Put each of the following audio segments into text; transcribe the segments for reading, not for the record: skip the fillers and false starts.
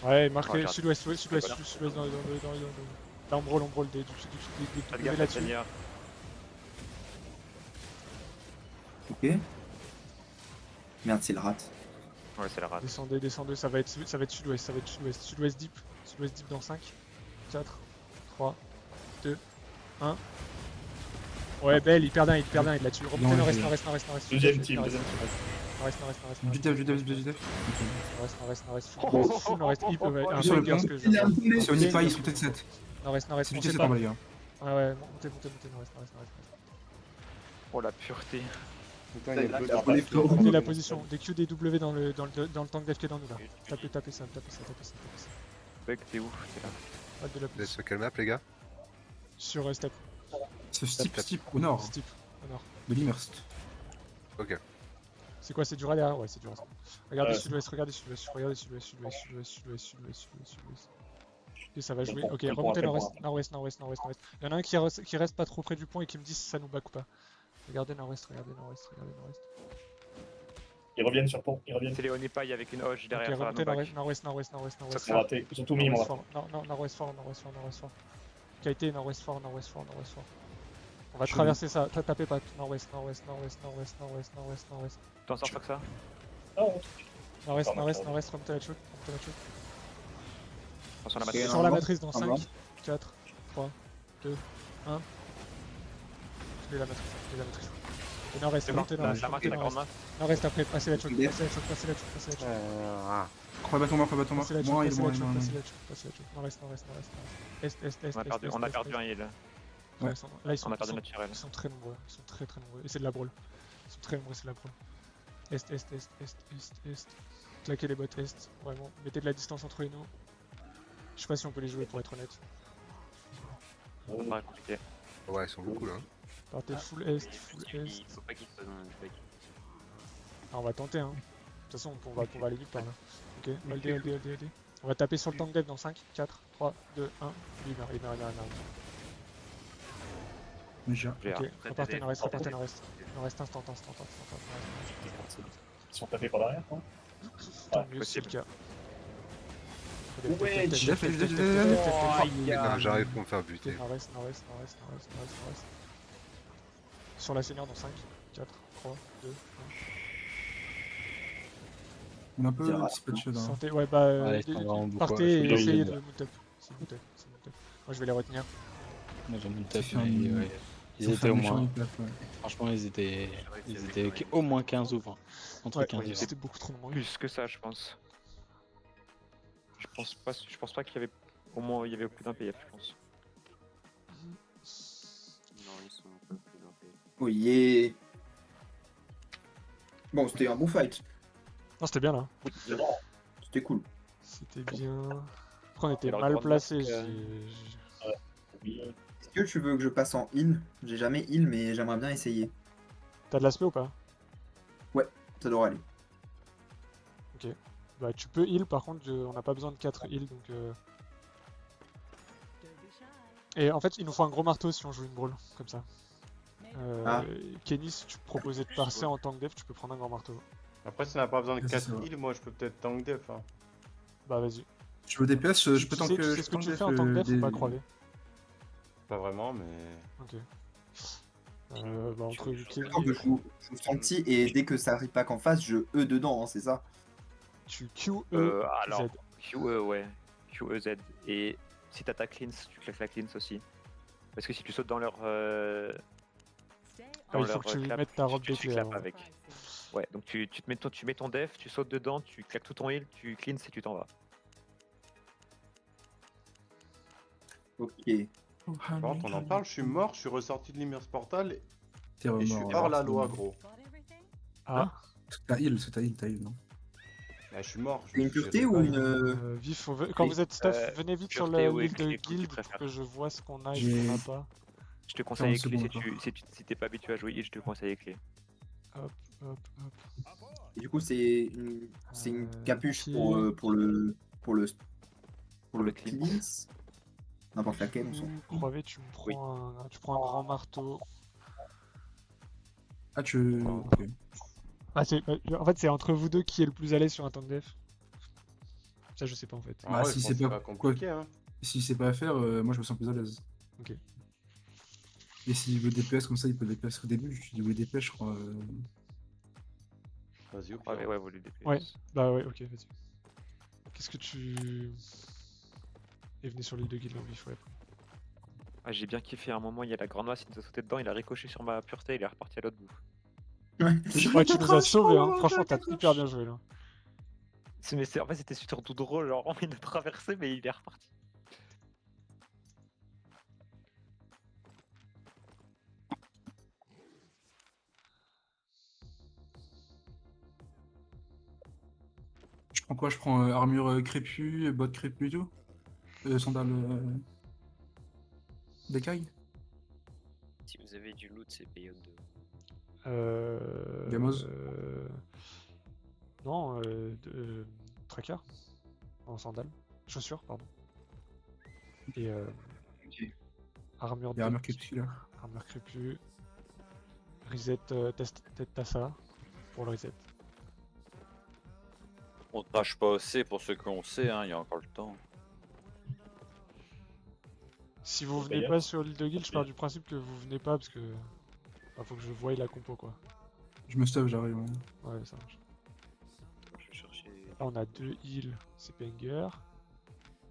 Ouais, marqué regarde. sud-ouest, sud-ouest, Voilà. sud-ouest dans l'ombrol des Pas de W gaffe, là-dessus. Seigneur. Ok. Merde, c'est le rat. Ouais, c'est la rate. Descendez, ça va être sud-ouest, sud-ouest deep dans 5, 4, 3, 2, 1. Ouais, belle, il perd un hit là-dessus. Remontez nord-est. Deuxième team. Nord-est. Judef. Full nord-est. Un Sur le banger pont. ce que je viens de voir. C'est Onipa, ils sont peut-être 7. Nord-est, C'est du foncez T7 pas. en bas, les gars. Ouais, montez, nord-est. Oh la pureté. Putain, il y a le la police. Montez la position, des Q, des W dans le tank dev qui est dans nous là. Tapez ça. Bug, t'es où? T'es là. Pas de la Vous êtes police. sur quelle map, les gars? Sur step, Ce steep au nord steep, au nord. de l'Immerst. Ok. C'est quoi, c'est du rat derrière? Ouais, c'est du rat. Regardez Ouais. sud-ouest. Ok, ça va jouer. Ok, Quel point, remontez quel nord-est. Il y en a un qui reste pas trop près du pont et qui me dit si ça nous back ou pas. Regardez nord-ouest. Ils reviennent sur pont, ils reviennent. C'est Léon Epaille avec une hoche Ok, derrière ça. remontez no back. nord-ouest. C'est raté, ils ont tout mis, moi. Nord-ouest fort. KT, nord-ouest fort. On va traverser ça. Tapez pas. Nord-ouest. T'en sors pas que ça? Ah, ouais. Nord-ouest, remontez la choke. Attention à la Ok, matrice. Sur la matrice dans un 5, blanc. 4, 3, 2, 1. Je la matrice. Et nord-est, C'est bon. remontez La nord-est. marque, la grande masse. Nord-est après, passez la choke. Ok. Passez la choke. Croix bâton mort. Passez la choke. Moi, il est Passez bon, la choke. il est bon. Nord-est. Est. On a perdu un heal. Ouais, là, On a perdu notre turel. Ils sont très nombreux. Et c'est de la brawl. Ils sont très nombreux, c'est de la brawl. Est. Claquez les bottes est. Vraiment, mettez de la distance entre nous. Je sais pas si on peut les jouer pour être honnête. Ça paraît compliqué. Ouais, ils sont beaucoup là. Partez full est. Il faut pas qu'il se fasse dans le back. Ah, on va tenter hein. De toute façon on va aller vite par là. Ok, LD. On va taper sur le tank dev dans 5, 4, 3, 2, 1. Il meurt. Déjà. Ok, repartez nord-est. Nord-est instant. Ils sont tapés par derrière, quoi. Tant mieux, c'est le cas. Ouais, Judef. Non, j'arrive pour me faire buter. Nord-est. Sur la seigneur dans 5, 4, 3, 2, 1. On a un peu dispatché là. Sentez, ouais bah Ouais, ils sont vraiment beaucoup, partez et ouais. essayez de mount up. C'est mount up. Moi je vais les retenir. Moi j'en ai une C'est tête, fait mais un- ouais. Ils Ils étaient au moins. ouais. Franchement, ils étaient au moins 15 ou 20. Entre Ouais, 15 et 20. c'était beaucoup trop nombreux. Plus que ça, je pense. Je pense pas qu'il y avait. Au moins, il y avait plus d'un PF, je pense. Non, ils sont un peu plus impayés. Oh yeah. Bon, c'était un bon fight. Non, c'était bien là. C'était cool. C'était bien. Après, on était Alors, mal grande placés. masque, Est-ce que tu veux que je passe en heal? J'ai jamais heal, mais j'aimerais bien essayer. T'as de l'aspect ou pas? Ça devrait aller. Bah, tu peux heal, par contre, on n'a pas besoin de 4 heal donc. Et en fait, il nous faut un gros marteau si on joue une brawl, comme ça. Ah. Kenny, si tu proposais de passer en tank dev, tu peux prendre un grand marteau. Après, si on n'a pas besoin de C'est 4 ça. heals, moi je peux peut-être tank def. Hein. Bah, vas-y. Tu veux DPS, je peux Tu sais ce que tu fais en tank dev ou pas, Croivet? Pas vraiment, mais. Ok. Bah, entre Kenny, Je joue Santi et dès que ça repack en face, je E dedans, hein, c'est ça? tu QE Alors, Z. QE, ouais. QEZ. Et si t'attaques cleans, tu claques la cleans aussi. Parce que si tu sautes dans leur. Ah, il faut que tu clap, mettes ta robe tu d'éclair. clapes avec. Ouais, donc tu mets ton def, tu sautes dedans, tu claques tout ton heal, tu cleans et tu t'en vas. Ok. Par contre, on en parle, je suis mort, je suis ressorti de l'Immerse Portal T'es et je suis hors la loi, gros. Ah, T'as heal, non? Bah, je suis mort. Une pureté ou une. vif, quand vous êtes stuff, venez vite sur pureté ou l'île de écrit, comme tu guild préfères. pour que je vois ce qu'on a et ce qu'on n'a pas. Je te conseille 40 clé secondes si t'es pas habitué à jouer heal, je te conseille clé. Hop. Et du coup, c'est une capuche ok. pour le le cleanse. N'importe laquelle, on s'en fout. Croivet, tu prends un grand marteau. Ah, tu. Ok. Ah, en fait, c'est entre vous deux qui est le plus à l'aise sur un tank def. Ça, je sais pas en fait. Ah ouais, si je c'est pense que pas- compliqué, hein. Si c'est pas à faire, moi je me sens plus à l'aise. Ok. Et s'il veut DPS comme ça, il peut DPS au début. Il veut DPS, je crois. Vas-y, au Ouais, pire. ouais, vous les DPS. Ouais, bah ouais, ok, vas-y. Qu'est-ce que tu. Et venez sur l'île de Guild en vif, ouais. Ah, j'ai bien kiffé à un moment, il y a la grande masse, il nous a sauté dedans, il a ricoché sur ma pureté, il est reparti à l'autre bout. Ouais, tu nous as sauvés, hein. Franchement, t'as hyper bien joué là. En fait, c'était surtout drôle, genre, il a traversé, mais il est reparti. Je prends quoi? Je prends armure crépue, bottes crépue et tout? Sandales d'écaille? Si vous avez du loot, c'est payé de. Gamoz. Non, tracker. En sandales. Chaussures, pardon. Et armure Il y a armure crépue là. Armure crépue. Reset, test Tassa pour le reset. On tâche pas assez pour ceux qu'on sait, hein, il y a encore le temps. Si vous Faut venez payer. pas sur l'île de Guild, je pars du principe que vous venez pas parce que. Bah, faut que je voie la compo quoi. Je me stuff, j'arrive. Hein. Ouais, ça marche. Je vais chercher. Là, on a 2 heals, c'est banger.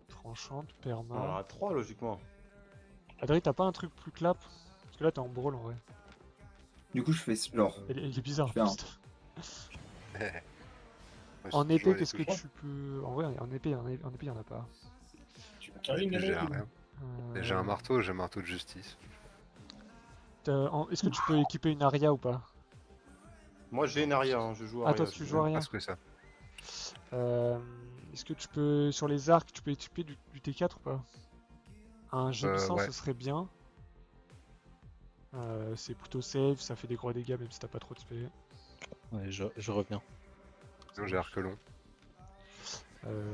Tranchante, perma. On en a 3 logiquement. Adri, t'as pas un truc plus clap? Parce que là, t'es en brawl en vrai. Du coup, je fais genre. Il est bizarre. Je fais un- juste. Ouais, En c'est épée, toujours les qu'est-ce que touches. tu peux. En vrai, en épée, y en a pas. Tu veux carry une J'ai galère, rien. Euh, J'ai un marteau, j'ai un marteau de justice. Est-ce que tu peux équiper une aria ou pas? Moi j'ai une aria, hein, je joue Ah, aria. toi, si tu tu joues veux. aria? Parce que ça. Est-ce que tu peux. Sur les arcs, tu peux équiper du T4 ou pas? Un gémissant, ouais. ce serait bien. C'est plutôt safe, ça fait des gros dégâts même si t'as pas trop de spé. Ouais, je reviens. Sinon j'ai Arquelon.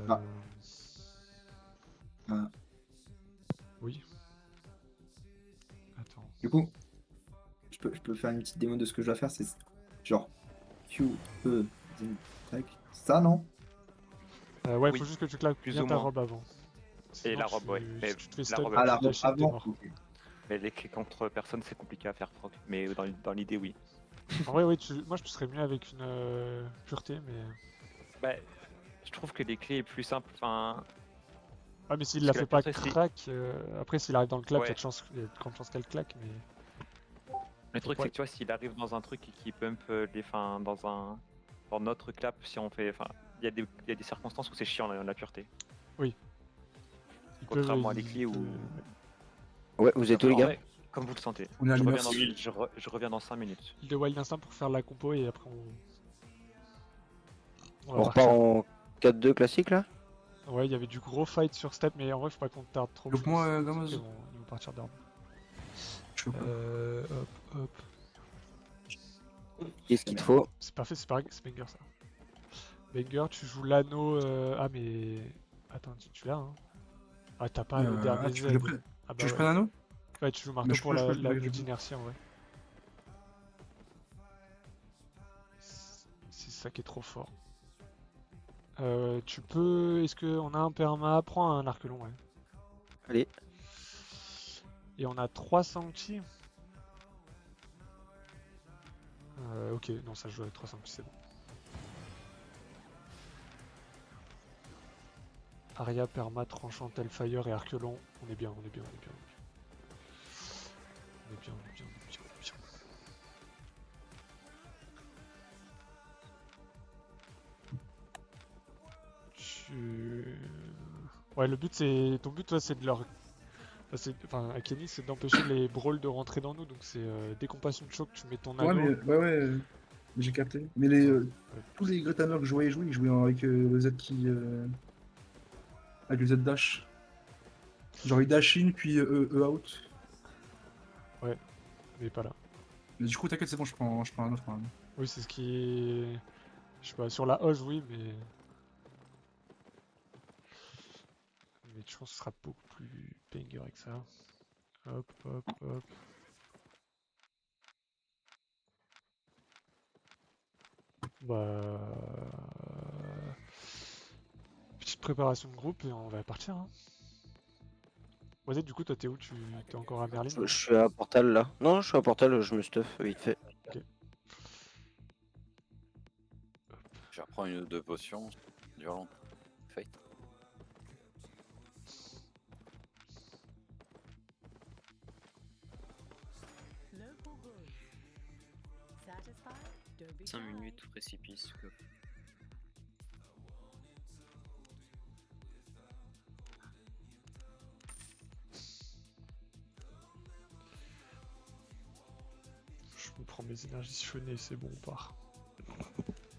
Ah. Ah. Oui. Attends. Du coup, je peux faire une petite démo de ce que je dois faire. C'est genre Q, E, zing, tac. Ça, non? Ouais, Oui, faut juste que tu claques plus bien ou ta moins. robe avant. Et la Sinon, robe, ouais. si Mais tu te fais la stun, robe, Ah, tu la lâches robe et t'es avant. mort. Ok. Mais les clés contre personne, c'est compliqué à faire proc. Mais dans l'idée, oui. En vrai, oui, moi je te serais mieux avec une pureté, mais. Bah, je trouve que les clés est plus simple. Enfin, Ah, mais s'il Parce la que fait la pas pureté, c'est- crack, après s'il arrive dans le clap, Ouais. il y a de grandes chances qu'elle claque, mais. le truc, Ouais. c'est que tu vois, s'il arrive dans un truc et qu'il pump dans notre clap, si on fait. Enfin, il y a des circonstances où c'est chiant la pureté. Il peut- Contrairement à les il clés où. peut- Ouais, vous êtes où les En gars? vrai, comme vous le sentez. On est à Je reviens, l'université. je reviens dans 5 minutes. Il de Wild Instinct pour faire la compo et après on va On repart partir. en 4-2 classique là? Ouais, il y avait du gros fight sur step, mais en vrai, faut pas qu'on tarde trop. Donc moi, parce que Gamaz. ils vont partir d'armes. Je fais quoi? Hop. Qu'est-ce qu'il te faut? C'est parfait, c'est banger ça. Banger, tu joues l'anneau. Ah, mais. Attends, tu l'as, hein. Ah, t'as pas le dernier tu Z. veux que je prenne- Ah, tu veux que je ouais. prenne un anneau? Ouais, tu joues marteau Mais je pour peux- la je peux- je peux- d'inertie en vrai. C'est ça qui est trop fort. Tu peux. Est-ce qu'on a un perma? Prends un arquelon, ouais. Allez. Et on a 3 sanctis. Ok, non, ça joue avec 3 sanctis, c'est bon. Aria, perma, tranchant, Hellfire et arquelon. On est bien, on est bien, on est bien. On est bien, on est bien, on est bien, on est bien. Ouais, le but c'est. Ton but, toi, c'est de leur. Enfin, à Kenny, c'est d'empêcher les brawls de rentrer dans nous. Donc, c'est dès qu'on passe une choke, tu mets ton Ouais, anneau. mais j'ai capté. Mais tous les Gretamers que je voyais jouer, ils jouaient avec le Z qui. Avec le Z dash. Genre il dash in puis E out. Mais pas là. Mais du coup, t'inquiète, c'est bon, je prends un autre. Hein. Oui, c'est ce qui est. Je sais pas, sur la hausse, oui, mais. Mais je pense que ce sera beaucoup plus banger avec ça. Hop, hop, hop. Bah. petite préparation de groupe et on va partir. Hein. Wazet, du coup, toi, t'es où? Tu t'es encore à Merlin? Je suis à Portal là. Non, je suis à Portal, je me stuff vite fait. Je reprends une ou deux potions. Durant. Fate. « 5 minutes précipice. Go. Je me prends mes énergies siphonnées, c'est bon, on part.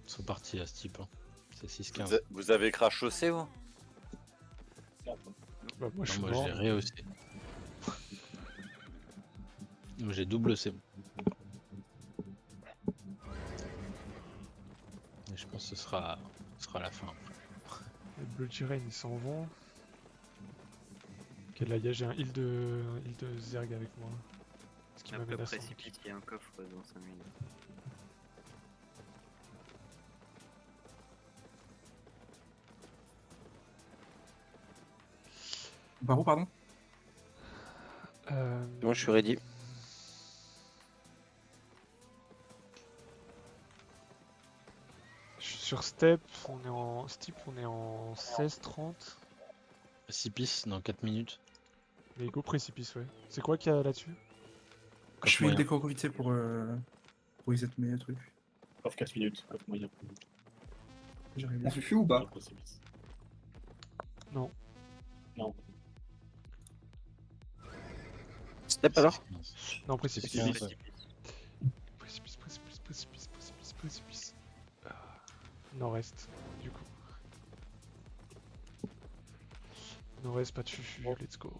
Ils sont partis à ce type. Hein. C'est 6-15. Vous avez crash aussi, vous? Bah, moi, je suis Moi mort. j'ai rehaussé. Moi j'ai double C. Et je pense que ce sera la fin. Les Blue Jiren, ils s'en vont. Ok, là, j'ai un heal de Zerg avec moi. Ce qui Après m'amène à 100. précipice, il y a un coffre dans 5 minutes. Par où, pardon? Moi, je suis ready. Je suis sur Steep, on est en Steep, on est en 16-30. Précipice dans 4 minutes. Mais go précipice, ouais. C'est quoi qu'il y a là-dessus? Je fais une moyen. déco vite fait pour reset mes trucs. Off 4 minutes, off moyen. J'arrive. On fufu ou pas? Précipice. Non. Non. Step alors? Non, précipice. C'est 15, ouais. Précipice. Nord-est, du coup. Nord-est, pas de fufu, let's go.